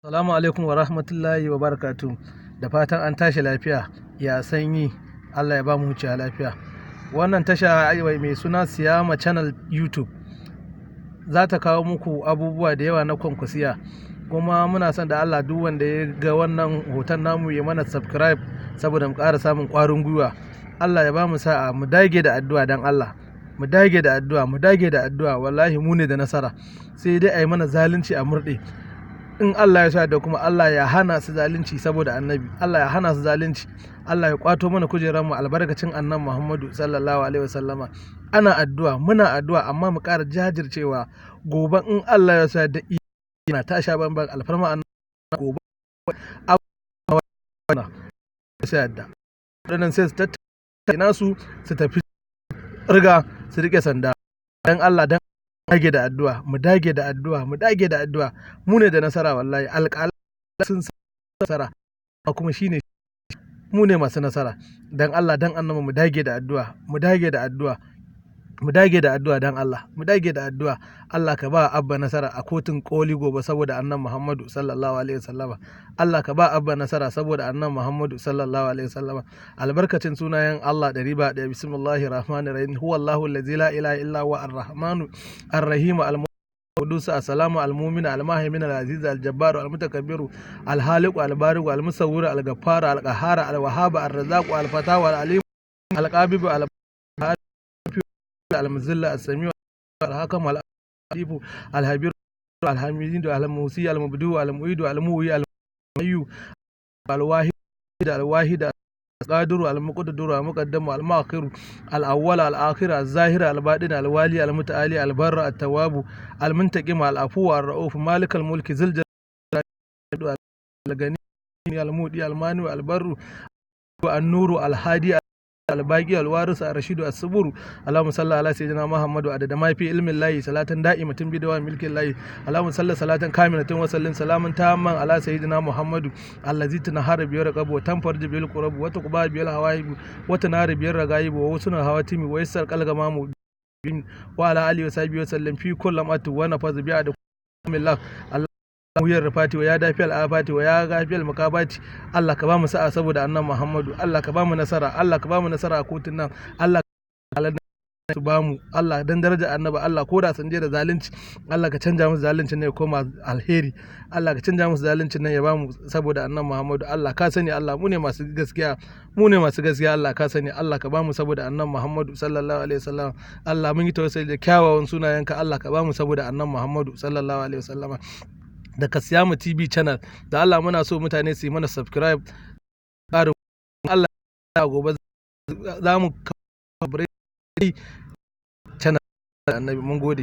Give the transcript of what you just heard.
Salamu alaikum wa rahmatullahi wa barakatuh. Da fatan an tashi lafiya, ya sanyi, Allah ya ba mu wuciya lafiya. Wannan tasha mai suna Siyama Channel YouTube za ta kawo muku abubuwa da yawa na kwankwasiya. Kuma muna son da Allah duk wanda ya ga wannan hoton namu ya mana subscribe saboda mu ƙara samun ƙwarin gwiwa. Allah ya ba mu sa'a, mu dage da addu'a dan Allah. Mu dage da addu'a, mu dage da addu'a, wallahi mu ne da nasara. Sai dai a yi mana zalunci a murɗe. In Allah ya sa da kuma Allah ya hana su zalunci saboda annabi, Allah ya hana su zalunci, Allah ya kwato mana kujeranmu albarkacin annabi Muhammadu sallallahu alaihi wasallama. Ana addu'a, muna addu'a, amma mu ƙara jajircewa. Gobe in Allah ya sa da ina ta sha banban alfarma annabi gobe abubuwa sai yadda. Waɗannan sai su tattara su tafi riga su riƙe sanda. Dan Allah dan dage da addu'a, mu dage da addu'a, mu dage da addu'a. Mu ne da nasara wallahi. Alƙalai sun san nasara kuma shine mu ne masu nasara. Dan Allah dan annabi mu dage da addu'a, mu dage da addu'a, mu dage da addu'a dan Allah, mu dage da addu'a. Allah ka ba Abba nasara a kotun koli gobe saboda annabi Muhammadu sallallahu alaihi wasallama. Allah ka ba Abba nasara saboda annabi Muhammadu sallallahu alaihi wasallama. Albarkacin sunayen Allah ɗari ba ɗaya. Bismillahir rahmanir rahim. Huwallahu allazi la ilaha illa huwa ar-rahmanu ar-rahim al-qudus as-salamu al-mu'min al-muhaymin al-aziz al-jabbar al-mutakabbiru al-haliq al-bariq al-musawwir al-ghaffar al-qahhar al-wahhab ar-razzaq al-fatah al-alim al-qabib al-muzilla as-sami' al-hakam al-atif al-habir al-hamid al-musi al-mubdi al-mu'id al-muhyi al-hayy al-wahid al-wahid القادر المقدر المقدم المؤخر الأول الآخر الظاهر الباطن الوالي المتعالي البر التواب المنتقم العفو الرؤوف مالك الملك ذي الجلال الغني المودي المانع البر النور الهادي الباقي الوارث الرشيد الصبور. اللهم صل على سيدنا محمد عدد ما في علم الله صلاة دائمة بدوام ملك الله. اللهم صل صلاة كاملة وسلم سلاما تاما على سيدنا محمد الذي تنهار به الرقاب وتنفرج به القرب وتقبل به الهوائب وتنار به الرغائب ووسن الهواتم ويسر الغمام وعلى آله وصحبه وسلم في كل مات ونفذ بعد الله. Wuyar rufati wa ya dafi al'afati wa ya gafi al-makabati. Allah ka ba mu sa'a saboda annabi Muhammadu. Allah ka ba mu nasara, Allah ka ba mu nasara a kotun nan. Allah ka ba mu, Allah dan daraja annabi. Allah ko da sun je da zalunci, Allah ka canja musu zaluncin nan ya koma alheri. Allah ka canja musu zaluncin nan ya ba mu saboda annabi Muhammadu. Allah ka sani, Allah mu ne masu gaskiya, mu ne masu gaskiya. Allah ka sani, Allah ka ba mu saboda annabi Muhammadu sallallahu alaihi wasallam. Allah mun yi tawassuli da kyawawan sunayenka. Allah ka ba mu saboda annabi Muhammadu sallallahu alaihi wasallam. Daga Siyama TV Channel da Allah muna so mutane su yi mana subscribe. Ƙarin Allah ya gobe za mu kawo channel annabi. Mun gode.